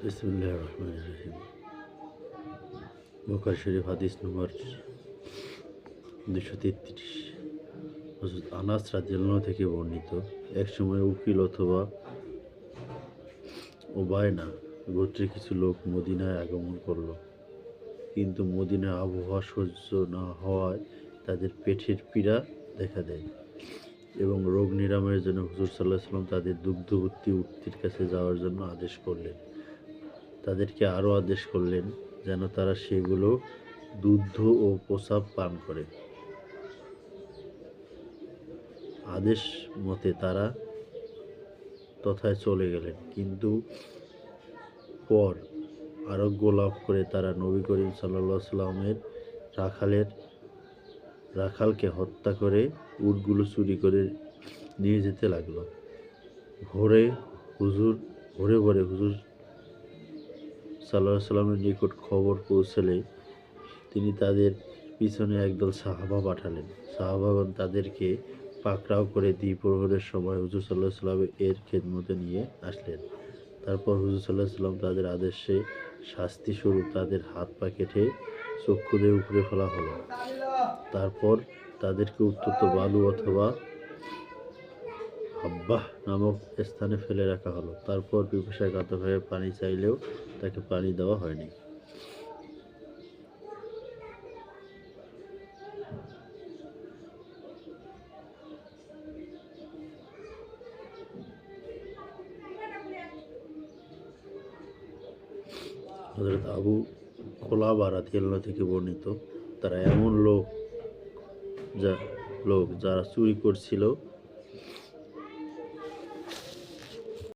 বিসমিল্লাহির রহমানির রহিম। বুখারী শরীফ হাদিস নম্বর 233। হযরত আনাস রাদিয়াল্লাহু থেকে বর্ণিত, এক সময় উকিল অথবা ওবায়না গোত্রের কিছু লোক মদিনায় আগমন করল। কিন্তু মদিনার আবহাওয়া সহ্য না হওয়ায় তাদের পেটের পীড়া দেখা দেয় এবং রোগ নিরাময়ের জন্য হুজুর সাল্লাল্লাহু আলাইহি ওয়াসাল্লাম তাদের দুগ্ধবতী উটটির কাছে যাওয়ার জন্য আদেশ করলেন। তাদেরকে আরও আদেশ করলেন যেন তারা সেগুলো দুধ ও প্রস্রাব পান করে। আদেশ মতে তারা তথায় চলে গেলেন, কিন্তু পর আরোগ্য লাভ করে তারা নবী করিম সাল্লাল্লাহু আলাইহি ওয়াসাল্লামের রাখালকে হত্যা করে উটগুলো চুরি করে নিয়ে যেতে লাগলো। ভোরে ভোরে হুজুর সাল্লাল্লাহু আলাইহি ওয়াসাল্লামের নিকট খবর পৌঁছলে তিনি তাদের পিছনে একদল সাহাবা পাঠালেন। সাহাবাগণ তাদেরকে পাকড়াও করে দ্বিপ্রহরের সময় হুজুর সাল্লাল্লাহু আলাইহি ওয়াসাল্লাম এর খেদমতে নিয়ে আসলেন। তারপর হুজুর সাল্লাল্লাহু আলাইহি ওয়াসাল্লাম তাদের আদেশে শাস্তিস্বরূপ তাদের হাত পা কেটে চক্ষু দিয়ে উপড়ে ফেলা হলো। তারপর তাদেরকে উত্তপ্ত বালু অথবা হাব্বাহ নামক স্থানে ফেলে রাখা হলো। তারপর পিপাসায় কাতর হয়ে পানি চাইলেও তাকে পানি দেওয়া হয়নি। হযরত আবু কুলাবা রাদিয়াল্লাহু থেকে বর্ণিত, তারা এমন লোক যারা চুরি করছিল